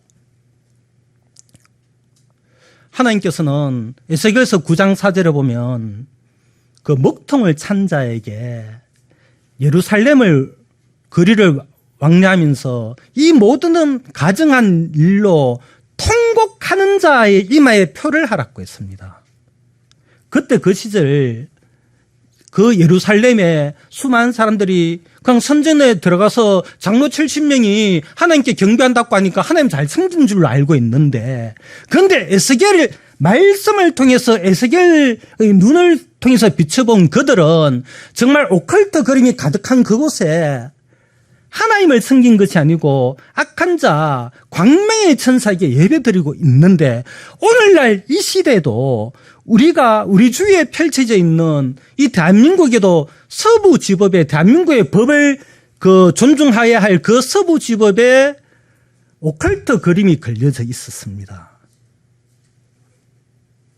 하나님께서는 에스겔서 9장 4절에 보면 그 먹통을 찬 자에게 예루살렘을 거리를 왕래하면서 이 모든 가증한 일로 통곡하는 자의 이마에 표를 하라고 했습니다. 그때 그 시절 그 예루살렘에 수많은 사람들이 그냥 선전에 들어가서 장로 70명이 하나님께 경배한다고 하니까 하나님 잘 섬긴 줄로 알고 있는데, 그런데 에스겔 말씀을 통해서 에스겔의 눈을 통해서 비춰본 그들은 정말 오컬트 그림이 가득한 그곳에 하나님을 섬긴 것이 아니고 악한 자, 광명의 천사에게 예배드리고 있는데, 오늘날 이 시대에도 우리 주위에 펼쳐져 있는 이 대한민국에도 서부지법에 대한민국의 법을 존중해야 할 그 서부지법에 오컬트 그림이 걸려져 있었습니다.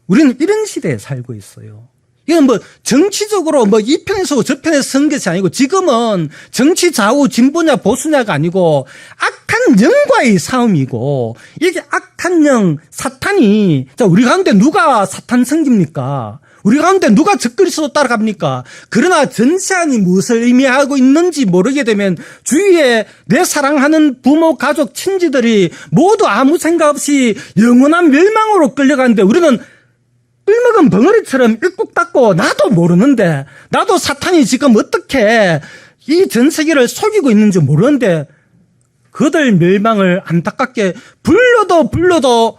우리는 이런 시대에 살고 있어요. 이건 정치적으로 이 편에서 저 편에서 선 것이 아니고, 지금은 정치 좌우 진보냐 보수냐가 아니고 악한 영과의 싸움이고, 이게 악한 영, 사탄이, 우리 가운데 누가 사탄 섬깁니까? 우리 가운데 누가 적그리스도 따라갑니까? 그러나 전시안이 무엇을 의미하고 있는지 모르게 되면 주위에 내 사랑하는 부모, 가족, 친지들이 모두 아무 생각 없이 영원한 멸망으로 끌려가는데, 우리는 꿀먹은 벙어리처럼 일국 닦고 나도 모르는데, 나도 사탄이 지금 어떻게 이 전 세계를 속이고 있는지 모르는데 그들 멸망을 안타깝게 불러도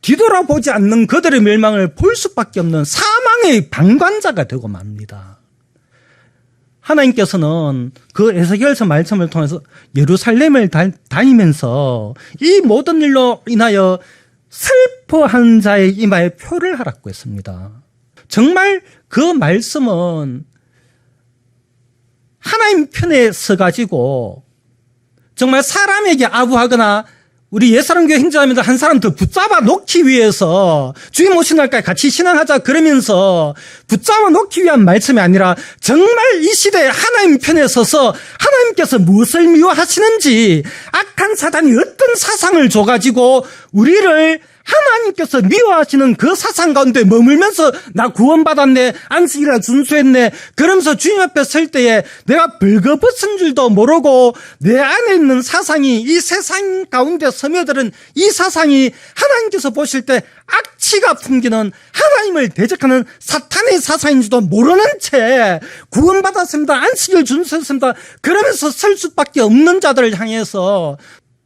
뒤돌아보지 않는 그들의 멸망을 볼 수밖에 없는 사망의 방관자가 되고 맙니다. 하나님께서는 그 에스겔서 말씀을 통해서 예루살렘을 다니면서 이 모든 일로 인하여 슬퍼한 자의 이마에 표를 하라고 했습니다. 정말 그 말씀은 하나님 편에 서가지고 정말 사람에게 아부하거나 우리 옛사람교회 행정하면서 한 사람 더 붙잡아 놓기 위해서 주님 오신 날까지 같이 신앙하자 그러면서 붙잡아 놓기 위한 말씀이 아니라 정말 이 시대에 하나님 편에 서서 하나님께서 무엇을 미워하시는지, 악한 사단이 어떤 사상을 줘가지고 우리를 하나님께서 미워하시는 그 사상 가운데 머물면서 나 구원받았네, 안식일을 준수했네, 그러면서 주님 앞에 설 때에 내가 벌거벗은 줄도 모르고 내 안에 있는 사상이, 이 세상 가운데 스며드는 이 사상이 하나님께서 보실 때 악취가 풍기는, 하나님을 대적하는 사탄의 사상인지도 모르는 채 구원받았습니다, 안식일 준수했습니다 그러면서 설 수밖에 없는 자들을 향해서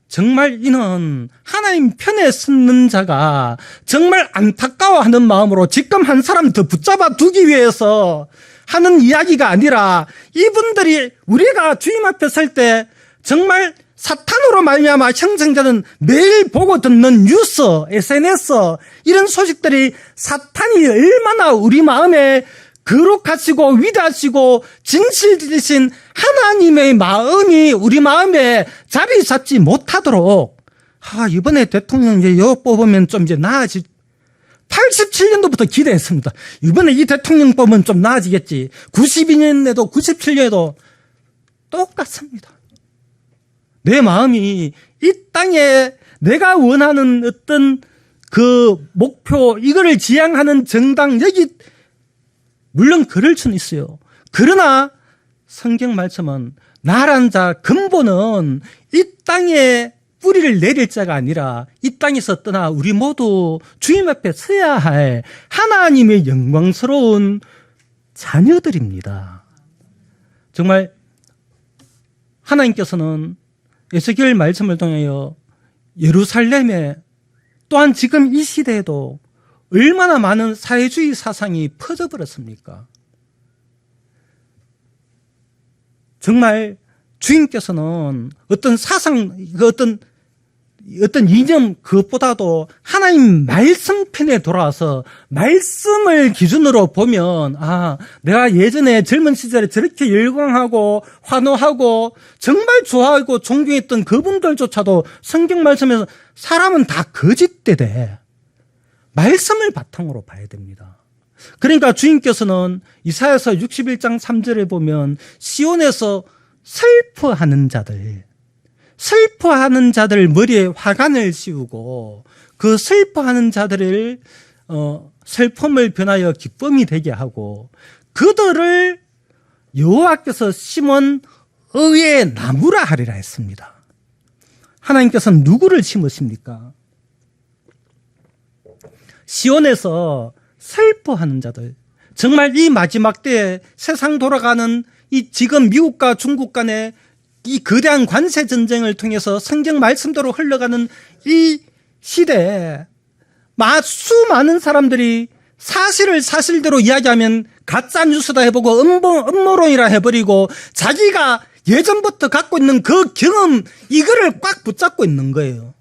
정말 이는 하나님 편에 서는 자가 정말 안타까워하는 마음으로 지금 한 사람 더 붙잡아 두기 위해서 하는 이야기가 아니라, 이분들이 우리가 주님 앞에 설 때 정말 사탄으로 말미암아 형성되는 매일 보고 듣는 뉴스, SNS 이런 소식들이 사탄이 얼마나 우리 마음에 거룩하시고 위대하시고 진실되신 하나님의 마음이 우리 마음에 자리 잡지 못하도록, 이번에 대통령 이제 뽑으면 좀 이제 87년도부터 기대했습니다. 이번에 이 대통령 뽑으면 좀 나아지겠지. 92년에도 97년에도 똑같습니다. 내 마음이 이 땅에 내가 원하는 어떤 그 목표, 이거를 지향하는 정당, 여기 물론 그럴 수는 있어요. 그러나 성경 말씀은 나란 자 근본은 이 땅에 뿌리를 내릴 자가 아니라 이 땅에서 떠나 우리 모두 주님 앞에 서야 할 하나님의 영광스러운 자녀들입니다. 정말 하나님께서는 에스겔 말씀을 통하여 예루살렘에, 또한 지금 이 시대에도 얼마나 많은 사회주의 사상이 퍼져버렸습니까? 정말 주님께서는 어떤 사상, 어떤 이념, 그것보다도 하나님 말씀 편에 돌아와서 말씀을 기준으로 보면, 내가 예전에 젊은 시절에 저렇게 열광하고 환호하고 정말 좋아하고 존경했던 그분들조차도 성경 말씀에서 사람은 다 거짓되대. 말씀을 바탕으로 봐야 됩니다. 그러니까 주님께서는 이사야서 61장 3절에 보면 시온에서 슬퍼하는 자들 머리에 화관을 씌우고 그 슬퍼하는 자들을 슬픔을 변하여 기쁨이 되게 하고 그들을 여호와께서 심은 의의 나무라 하리라 했습니다. 하나님께서는 누구를 심으십니까? 시온에서 슬퍼하는 자들, 정말 이 마지막 때에 세상 돌아가는 이 지금 미국과 중국 간의 이 거대한 관세 전쟁을 통해서 성경 말씀대로 흘러가는 이 시대에 수많은 사람들이 사실을 사실대로 이야기하면 가짜 뉴스다 해보고 음모론이라 해버리고 자기가 예전부터 갖고 있는 그 경험, 이거를 꽉 붙잡고 있는 거예요.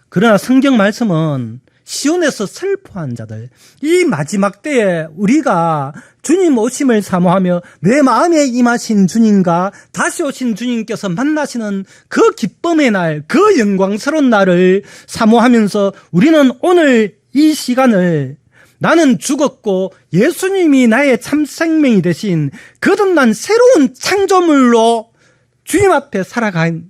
그러나 성경 말씀은 시온에서 슬퍼한 자들, 이 마지막 때에 우리가 주님 오심을 사모하며 내 마음에 임하신 주님과 다시 오신 주님께서 만나시는 그 기쁨의 날, 그 영광스러운 날을 사모하면서 우리는 오늘 이 시간을 나는 죽었고 예수님이 나의 참 생명이 되신 거듭난 새로운 창조물로 주님 앞에 살아간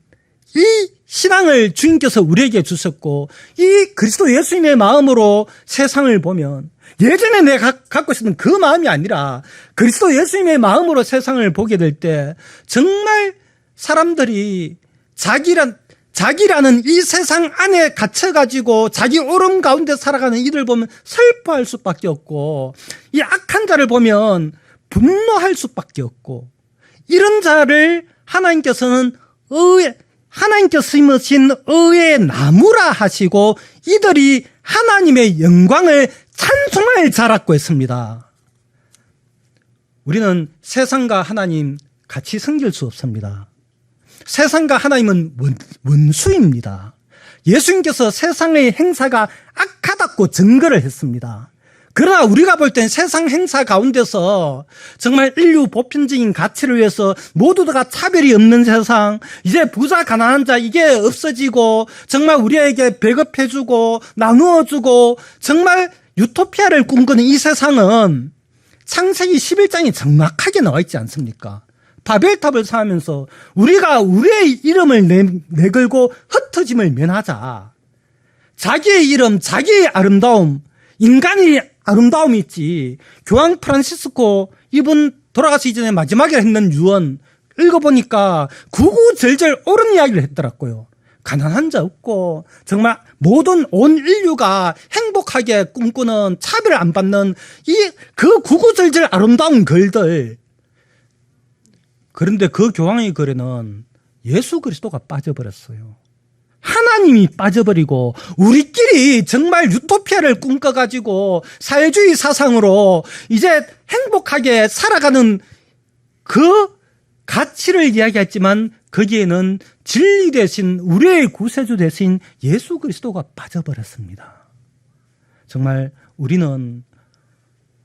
이 신앙을 주님께서 우리에게 주셨고, 이 그리스도 예수님의 마음으로 세상을 보면 예전에 내가 갖고 있었던 그 마음이 아니라 그리스도 예수님의 마음으로 세상을 보게 될 때 정말 사람들이 자기라는 이 세상 안에 갇혀가지고 자기 오름 가운데 살아가는 이들 보면 슬퍼할 수밖에 없고, 이 악한 자를 보면 분노할 수밖에 없고, 이런 자를 하나님께서는 하나님께서 심으신 의의 나무라 하시고 이들이 하나님의 영광을 찬송할 자라고 했습니다. 우리는 세상과 하나님 같이 섬길 수 없습니다. 세상과 하나님은 원수입니다. 예수님께서 세상의 행사가 악하다고 증거를 했습니다. 그러나 우리가 볼 땐 세상 행사 가운데서 정말 인류 보편적인 가치를 위해서 모두가 차별이 없는 세상, 이제 부자 가난한 자 이게 없어지고 정말 우리에게 배급해주고 나누어주고 정말 유토피아를 꿈꾸는 이 세상은 창세기 11장이 정확하게 나와 있지 않습니까? 바벨탑을 쌓으면서 우리가 우리의 이름을 내걸고 흩어짐을 면하자. 자기의 이름, 자기의 아름다움, 인간이 아름다움이 있지. 교황 프란시스코 이분 돌아가시기 전에 마지막에 했는 유언 읽어보니까 구구절절 옳은 이야기를 했더라고요. 가난한 자 없고 정말 모든 온 인류가 행복하게 꿈꾸는 차별 안 받는 그 구구절절 아름다운 글들. 그런데 그 교황의 글에는 예수 그리스도가 빠져버렸어요. 하나님이 빠져버리고 우리끼리 정말 유토피아를 꿈꿔가지고 사회주의 사상으로 이제 행복하게 살아가는 그 가치를 이야기했지만 거기에는 진리 대신 우리의 구세주 대신 예수 그리스도가 빠져버렸습니다. 정말 우리는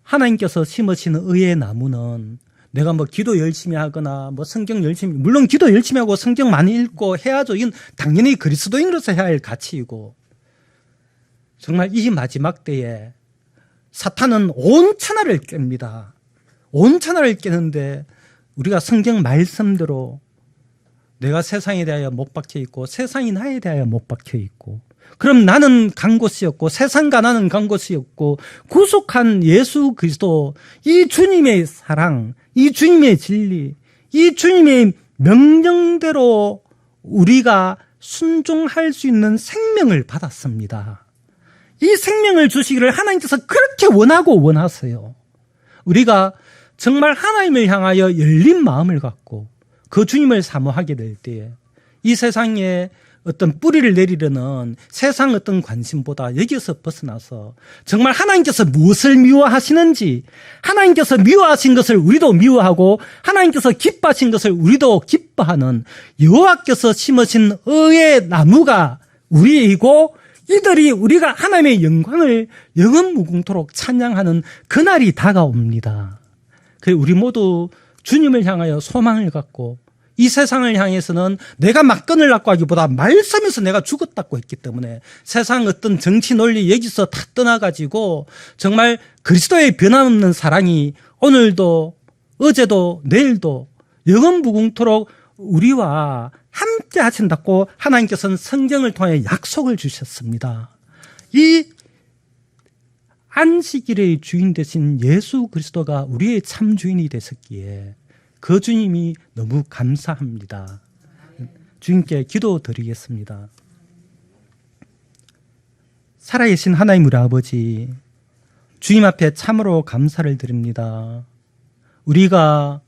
하나님께서 심으신 의의 나무는 내가 뭐 기도 열심히 하거나 뭐 성경 열심히, 물론 기도 열심히 하고 성경 많이 읽고 해야죠. 이건 당연히 그리스도인으로서 해야 할 가치이고, 정말 이 마지막 때에 사탄은 온 천하를 깹니다. 온 천하를 깨는데 우리가 성경 말씀대로 내가 세상에 대하여 못 박혀 있고 세상이 나에 대하여 못 박혀 있고, 그럼 나는 간 곳이었고 세상과 나는 간 곳이었고 구속한 예수 그리스도, 이 주님의 사랑, 이 주님의 진리, 이 주님의 명령대로 우리가 순종할 수 있는 생명을 받았습니다. 이 생명을 주시기를 하나님께서 그렇게 원하세요. 우리가 정말 하나님을 향하여 열린 마음을 갖고 그 주님을 사모하게 될 때에 이 세상에 어떤 뿌리를 내리려는 세상 어떤 관심보다 여기서 벗어나서 정말 하나님께서 무엇을 미워하시는지, 하나님께서 미워하신 것을 우리도 미워하고 하나님께서 기뻐하신 것을 우리도 기뻐하는 여호와께서 심으신 의의 나무가 우리이고, 이들이 우리가 하나님의 영광을 영원 무궁토록 찬양하는 그날이 다가옵니다. 그래서 우리 모두 주님을 향하여 소망을 갖고, 이 세상을 향해서는 내가 막건을 낳고 하기보다 말씀에서 내가 죽었다고 했기 때문에 세상 어떤 정치 논리 여기서 다 떠나가지고 정말 그리스도의 변함없는 사랑이 오늘도 어제도 내일도 영원 무궁토록 우리와 함께 하신다고 하나님께서는 성경을 통해 약속을 주셨습니다. 이 안식일의 주인 되신 예수 그리스도가 우리의 참 주인이 되셨기에 그 주님이 너무 감사합니다. 주님께 기도드리겠습니다. 살아계신 하나님 우리 아버지, 주님 앞에 참으로 감사를 드립니다. 우리가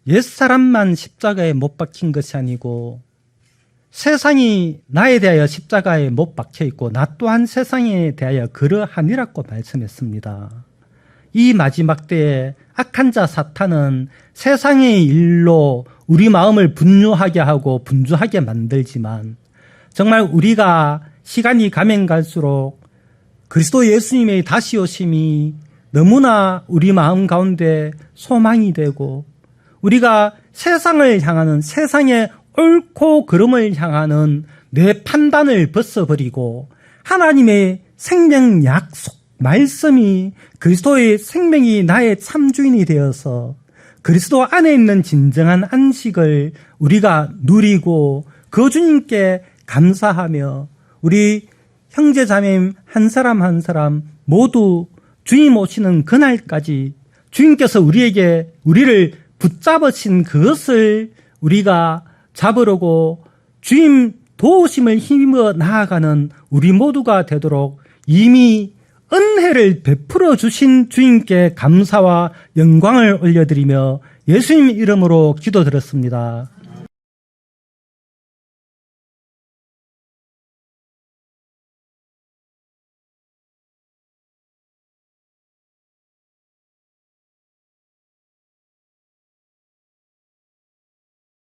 옛사람만 십자가에 못 박힌 것이 아니고 세상이 나에 대하여 십자가에 못 박혀 있고 나 또한 세상에 대하여 그러하니라고 말씀했습니다. 이 마지막 때에 악한 자 사탄은 세상의 일로 우리 마음을 분노하게 하고 분주하게 만들지만, 정말 우리가 시간이 가면 갈수록 그리스도 예수님의 다시 오심이 너무나 우리 마음 가운데 소망이 되고, 우리가 세상을 향하는, 세상의 옳고 그름을 향하는 내 판단을 벗어버리고 하나님의 생명 약속 말씀이, 그리스도의 생명이 나의 참주인이 되어서 그리스도 안에 있는 진정한 안식을 우리가 누리고 그 주님께 감사하며 우리 형제자매 한 사람 한 사람 모두 주님 오시는 그날까지 주님께서 우리를 붙잡으신 그것을 우리가 잡으려고 주님 도우심을 힘입어 나아가는 우리 모두가 되도록 이미 은혜를 베풀어 주신 주님께 감사와 영광을 올려드리며 예수님 이름으로 기도드렸습니다.